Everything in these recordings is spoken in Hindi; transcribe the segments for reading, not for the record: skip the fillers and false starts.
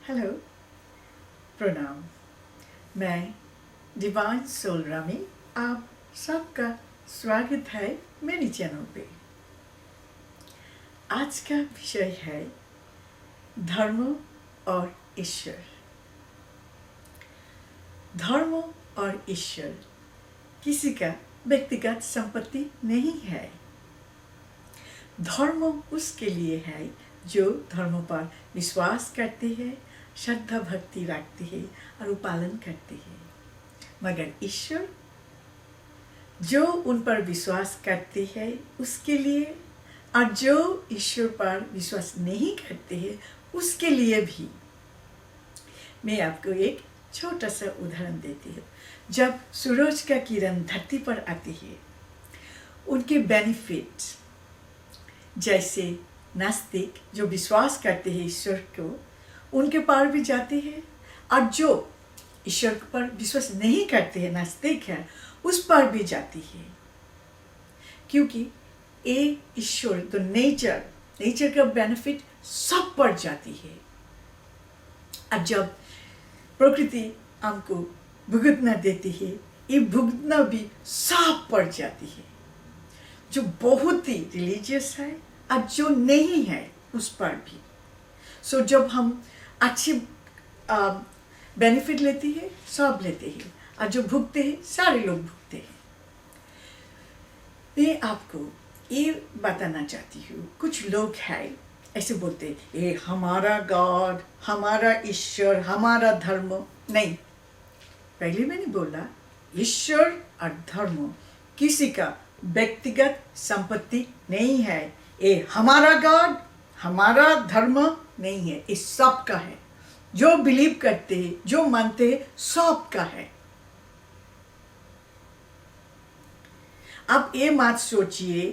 हेलो, प्रणाम। मैं डिवाइन सोल रामी, आप सबका स्वागत है मेरे चैनल पे। आज का विषय है धर्म और ईश्वर। धर्म और ईश्वर किसी का व्यक्तिगत संपत्ति नहीं है। धर्म उसके लिए है जो धर्म पर विश्वास करते हैं, श्रद्धा भक्ति रखते हैं और पालन करते हैं। मगर ईश्वर जो उन पर विश्वास करते हैं उसके लिए, और जो ईश्वर पर विश्वास नहीं करते हैं उसके लिए भी। मैं आपको एक छोटा सा उदाहरण देती हूँ। जब सूरज का किरण धरती पर आती है, उनके बेनिफिट जैसे नास्तिक जो विश्वास करते हैं ईश्वर को, उनके पार भी जाते हैं, और जो ईश्वर पर विश्वास नहीं करते हैं, नास्तिक है, उस पर भी जाती है। क्योंकि ये ईश्वर तो नेचर का बेनिफिट सब पर जाती है। अब जब प्रकृति हमको भुगतना देती है, ये भुगतना भी सब पर जाती है। जो बहुत ही रिलीजियस है और जो नहीं है उस पर भी। सो जब हम अच्छे बेनिफिट लेते हैं, सब लेते हैं, और जो भुगते हैं सारे लोग भुगते हैं। मैं आपको ये बताना चाहती हूँ, कुछ लोग हैं ऐसे बोलते हैं, ये हमारा गॉड, हमारा ईश्वर, हमारा धर्म। नहीं, पहले मैंने बोला ईश्वर और धर्म किसी का व्यक्तिगत संपत्ति नहीं है। ये हमारा गॉड, हमारा धर्म नहीं है, ये सबका है। जो बिलीव करते हैं, जो मानते हैं, सबका है। अब ये मत सोचिए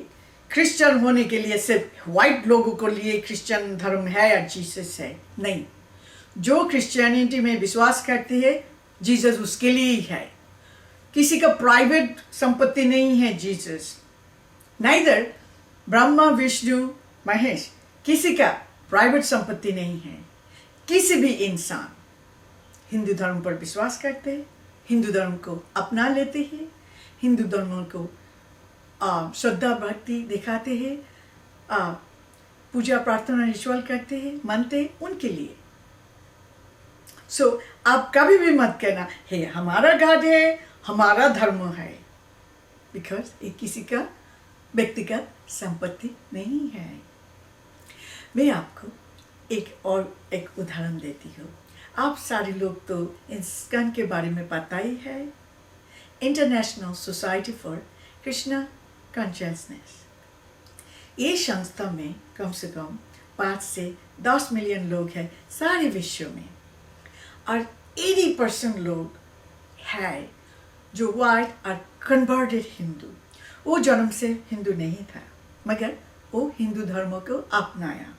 क्रिश्चियन होने के लिए सिर्फ व्हाइट लोगों को लिए क्रिश्चियन धर्म है या जीसस है। नहीं, जो क्रिश्चियनिटी में विश्वास करते हैं जीसस उसके लिए ही है। किसी का प्राइवेट संपत्ति नहीं है जीसस। नाइदर ब्रह्मा विष्णु महेश किसी का प्राइवेट संपत्ति नहीं है। किसी भी इंसान हिंदू धर्म पर विश्वास करते हैं, हिंदू धर्म को अपना लेते हैं, हिंदू धर्म को श्रद्धा भक्ति दिखाते हैं, पूजा प्रार्थना रिचुअल करते हैं, मानते हैं, उनके लिए। सो आप कभी भी मत कहना हे हमारा गॉड है, हमारा धर्म है, बिकॉज ये किसी का व्यक्तिगत संपत्ति नहीं है। मैं आपको एक उदाहरण देती हूँ। आप सारे लोग तो ISKCON के बारे में पता ही है, international society for Krishna consciousness. ये संस्था में कम से कम 5 से 10 मिलियन लोग हैं सारे विश्व में, और 80% लोग हैं जो व्हाइट और कन्वर्टेड हिंदू। वो जन्म से हिंदू नहीं था, मगर वो हिंदू धर्म को अपनाया।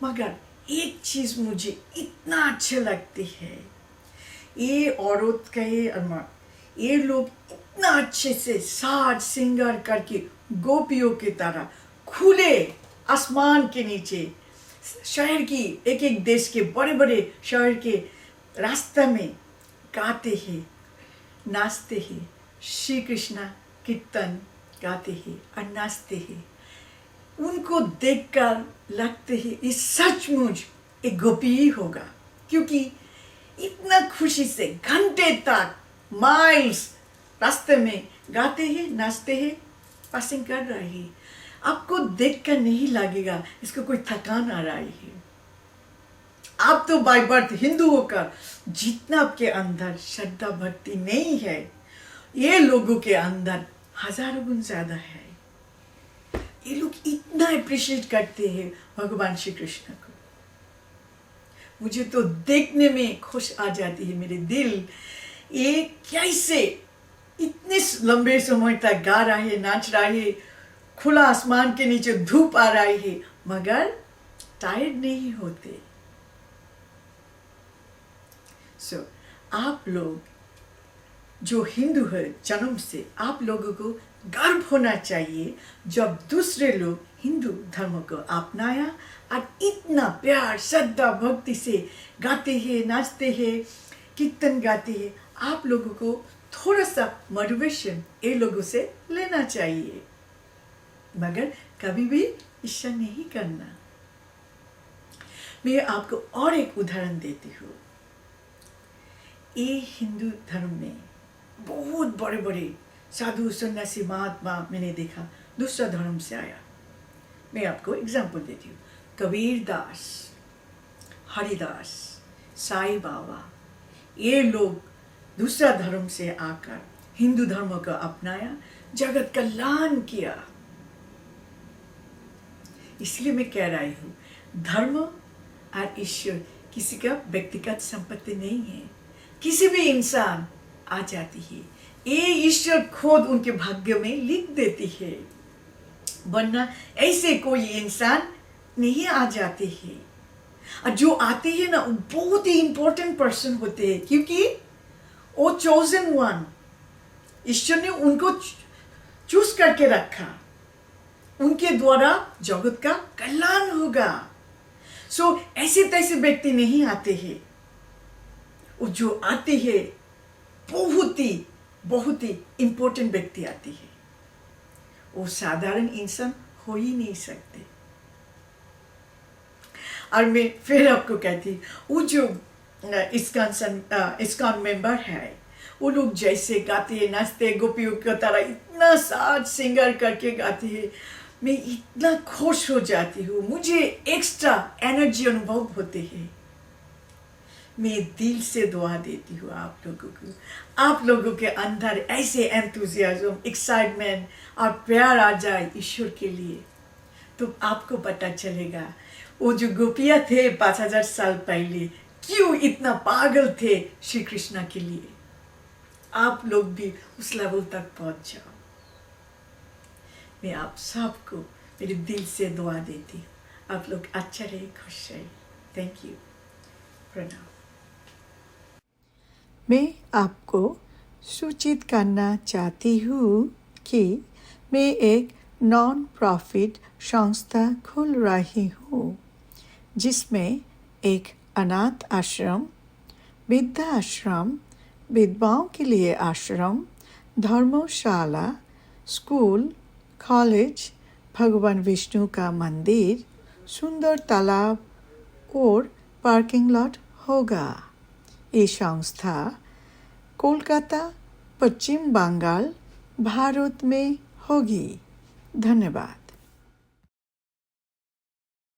मगर एक चीज़ मुझे इतना अच्छा लगती है, ये औरत कहे और ये लोग इतना अच्छे से साज सिंगार करके गोपियों की तरह खुले आसमान के नीचे शहर की एक एक देश के बड़े बड़े शहर के रास्ते में गाते हैं, नाचते हैं, श्री कृष्णा कीर्तन गाते हैं और नाचते हैं। उनको देखकर लगते हैं ये सचमुच एक गोपी ही होगा, क्योंकि इतना खुशी से घंटे तक माइल्स रास्ते में गाते हैं, नाचते हैं, पासिंग कर रहे हैं। आपको देखकर नहीं लगेगा इसको कोई थकान आ रही है। आप तो बाय बर्थ हिंदू होकर जितना आपके अंदर श्रद्धा भक्ति नहीं है, ये लोगों के अंदर हजारों गुण ज्यादा है। ये लोग इतना अप्रिशिएट करते हैं भगवान श्री कृष्ण को। मुझे तो देखने में खुश आ जाती है मेरे दिल। ये कैसे इतने लंबे समय तक गा रहे हैं, नाच रहे हैं, खुला आसमान के नीचे धूप आ रही है, मगर टायर्ड नहीं होते। आप लोग जो हिंदू है जन्म से, आप लोगों को गर्व होना चाहिए जब दूसरे लोग हिंदू धर्म को अपनाया और इतना प्यार श्रद्धा भक्ति से गाते हैं, नाचते हैं, कीर्तन गाते हैं। आप लोगों को थोड़ा सा मोटिवेशन ये लोगों से लेना चाहिए, मगर कभी भी ईर्ष्या नहीं करना। मैं आपको और एक उदाहरण देती हूँ। ये हिंदू धर्म में बहुत बड़े बड़े साधु सन्यासी महात्मा मैंने देखा दूसरा धर्म से आया। मैं आपको एग्जाम्पल देती हूँ। कबीर दास, हरिदास, साईं बाबा, ये लोग दूसरा धर्म से आकर हिंदू धर्म को अपनाया, जगत कल्याण किया। इसलिए मैं कह रही हूँ, धर्म और ईश्वर किसी का व्यक्तिगत संपत्ति नहीं है। किसी भी इंसान आ जाती है, ये ईश्वर खुद उनके भाग्य में लिख देती है, वरना ऐसे कोई इंसान नहीं आ जाते हैं। और जो आते हैं ना, वो बहुत ही इंपॉर्टेंट पर्सन होते हैं, क्योंकि वो चोजन वन, ईश्वर ने उनको चूज करके रखा, उनके द्वारा जगत का कल्याण होगा। सो ऐसे तैसे व्यक्ति नहीं आते हैं, वो जो आते हैं बहुत ही इंपॉर्टेंट व्यक्ति आती है। वो साधारण इंसान हो ही नहीं सकते। और मैं फिर आपको कहती, वो जो इस्कॉन मेंबर है, वो लोग जैसे गाते हैं, नाचते, गोपियों की तरह इतना साज सिंगार करके गाते हैं, मैं इतना खुश हो जाती हूँ, मुझे एक्स्ट्रा एनर्जी अनुभव होते हैं। मैं दिल से दुआ देती हूँ आप लोगों को, आप लोगों के अंदर ऐसे एंथुजियाज्म, एक्साइटमेंट और प्यार आ जाए ईश्वर के लिए, तो आपको पता चलेगा वो जो गोपियाँ थे 5000 साल पहले क्यों इतना पागल थे श्री कृष्ण के लिए। आप लोग भी उस लेवल तक पहुँच जाओ। मैं आप सबको मेरे दिल से दुआ देती हूँ। आप लोग अच्छा रहे, खुश रहे। Thank you. प्रणाम। मैं आपको सूचित करना चाहती हूँ कि मैं एक नॉन प्रॉफिट संस्था खोल रही हूँ, जिसमें एक अनाथ आश्रम, वृद्धा आश्रम, विधवाओं के लिए आश्रम, धर्मशाला, स्कूल, कॉलेज, भगवान विष्णु का मंदिर, सुंदर तालाब और पार्किंग लॉट होगा। ये संस्था कोलकाता, पश्चिम बंगाल, भारत में होगी। धन्यवाद।